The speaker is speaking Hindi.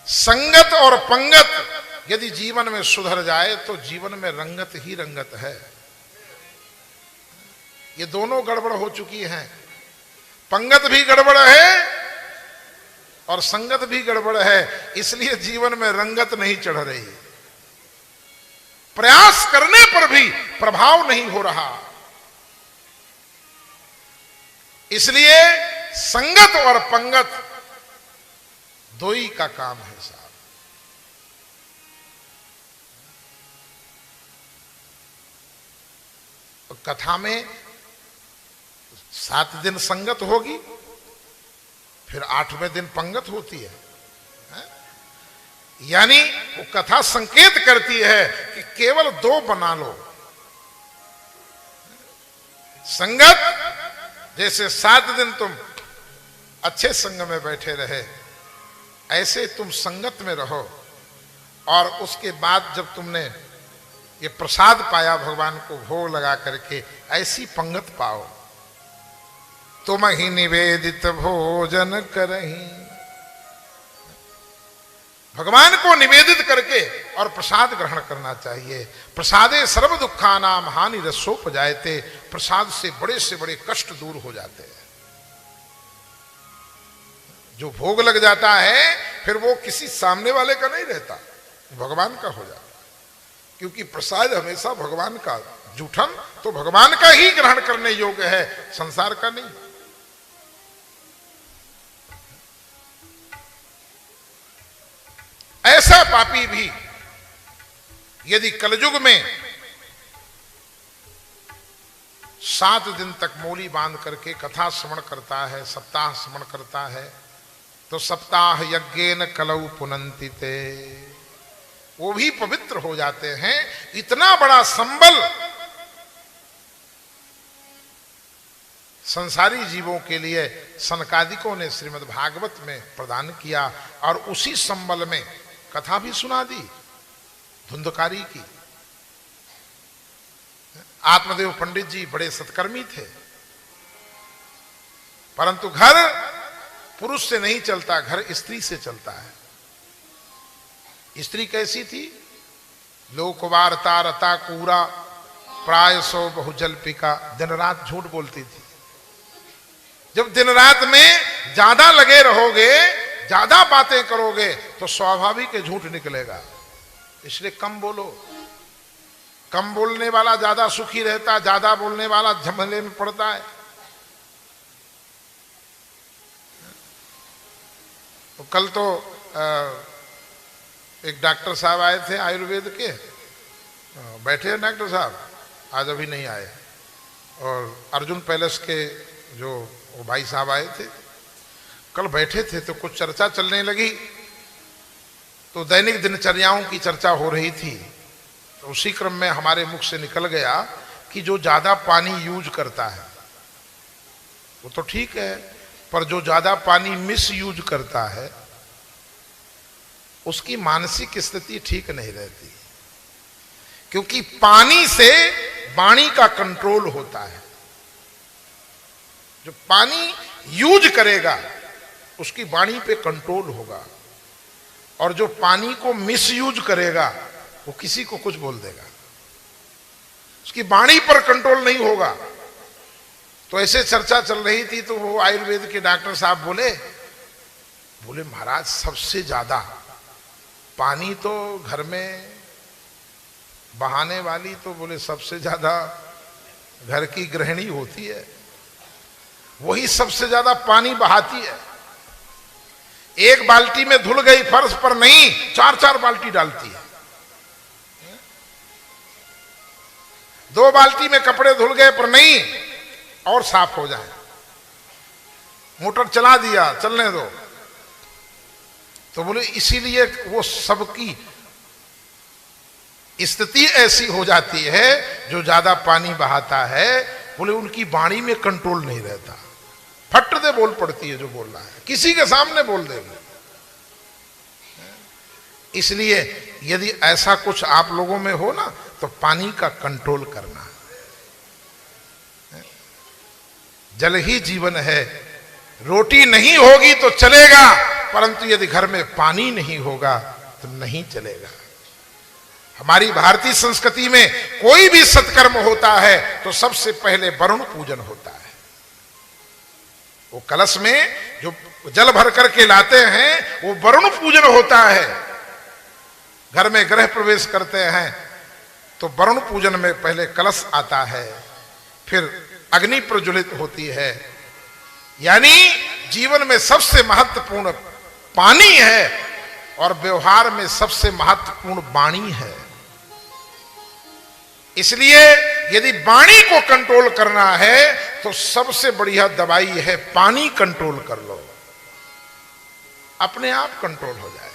संगत और पंगत यदि जीवन में सुधर जाए तो जीवन में रंगत ही रंगत है। ये दोनों गड़बड़ हो चुकी हैं, पंगत भी गड़बड़ है और संगत भी गड़बड़ है, इसलिए जीवन में रंगत नहीं चढ़ रही, प्रयास करने पर भी प्रभाव नहीं हो रहा। इसलिए संगत और पंगत दो ही का काम है साहब। कथा में 7 दिन संगत होगी, फिर 8वें दिन पंगत होती है। यानी वो कथा संकेत करती है कि केवल 2 बना लो। संगत जैसे 7 दिन तुम अच्छे संग में बैठे रहे, ऐसे तुम संगत में रहो, और उसके बाद जब तुमने ये प्रसाद पाया भगवान को भोग लगा करके, ऐसी पंगत पाओ। तुम ही निवेदित भोजन करही, भगवान को निवेदित करके और प्रसाद ग्रहण करना चाहिए। प्रसादे सर्व दुखानाम हानि रसोपजायते, प्रसाद से बड़े कष्ट दूर हो जाते हैं। जो भोग लग जाता है फिर वो किसी सामने वाले का नहीं रहता, भगवान का हो जाता, क्योंकि प्रसाद हमेशा भगवान का, जूठन तो भगवान का ही ग्रहण करने योग्य है, संसार का नहीं। ऐसा पापी भी यदि कलयुग में 7 दिन तक मोली बांध करके कथा श्रवण करता है, सप्ताह श्रवण करता है, तो सप्ताह यज्ञेन कलौ पुनन्ति ते, वो भी पवित्र हो जाते हैं। इतना बड़ा संबल संसारी जीवों के लिए सनकादिकों ने श्रीमद् भागवत में प्रदान किया, और उसी संबल में कथा भी सुना दी धुंधकारी की। आत्मदेव पंडित जी बड़े सत्कर्मी थे, परंतु घर पुरुष से नहीं चलता, घर स्त्री से चलता है। स्त्री कैसी थी? लोकवार्ता रता कूरा प्रायसो बहुजल्पिका, दिन रात झूठ बोलती थी। जब दिन रात में ज्यादा लगे रहोगे, ज्यादा बातें करोगे, तो स्वाभाविक झूठ निकलेगा। इसलिए कम बोलो। कम बोलने वाला ज्यादा सुखी रहता, ज्यादा बोलने वाला झमेले में पड़ता है। तो कल तो एक डॉक्टर साहब आए थे आयुर्वेद के, बैठे हैं डॉक्टर साहब, आज अभी नहीं आए। और अर्जुन पैलेस के जो वो भाई साहब आए थे, कल बैठे थे तो कुछ चर्चा चलने लगी, तो दैनिक दिनचर्याओं की चर्चा हो रही थी। तो उसी क्रम में हमारे मुख से निकल गया कि जो ज्यादा पानी यूज करता है वो तो ठीक है, पर जो ज्यादा पानी मिस यूज करता है उसकी मानसिक स्थिति ठीक नहीं रहती, क्योंकि पानी से वाणी का कंट्रोल होता है। जो पानी यूज करेगा उसकी वाणी पे कंट्रोल होगा, और जो पानी को मिस यूज करेगा वो किसी को कुछ बोल देगा, उसकी वाणी पर कंट्रोल नहीं होगा। तो ऐसे चर्चा चल रही थी, तो वो आयुर्वेद के डॉक्टर साहब बोले महाराज सबसे ज्यादा पानी तो घर में बहाने वाली तो बोले सबसे ज्यादा घर की गृहिणी होती है, वही सबसे ज्यादा पानी बहाती है। एक बाल्टी में धुल गई फर्श पर नहीं, 4-4 बाल्टी डालती है। 2 बाल्टी में कपड़े धुल गए पर नहीं, और साफ हो जाए। मोटर चला दिया, चलने दो। तो बोले इसीलिए वो सबकी स्थिति ऐसी हो जाती है, जो ज्यादा पानी बहाता है, बोले उनकी वाणी में कंट्रोल नहीं रहता, फट दे बोल पड़ती है जो बोल रहा है, किसी के सामने बोल देंगे। इसलिए यदि ऐसा कुछ आप लोगों में हो ना, तो पानी का कंट्रोल करना। जल ही जीवन है, रोटी नहीं होगी तो चलेगा, परंतु यदि घर में पानी नहीं होगा तो नहीं चलेगा। हमारी भारतीय संस्कृति में कोई भी सत्कर्म होता है तो सबसे पहले वरुण पूजन होता है। वो कलश में जो जल भर करके लाते हैं वो वरुण पूजन होता है। घर में गृह प्रवेश करते हैं तो वरुण पूजन में पहले कलश आता है, फिर अग्नि प्रज्वलित होती है। यानी जीवन में सबसे महत्वपूर्ण पानी है और व्यवहार में सबसे महत्वपूर्ण वाणी है। इसलिए यदि वाणी को कंट्रोल करना है तो सबसे बढ़िया दवाई है पानी कंट्रोल कर लो, अपने आप कंट्रोल हो जाए।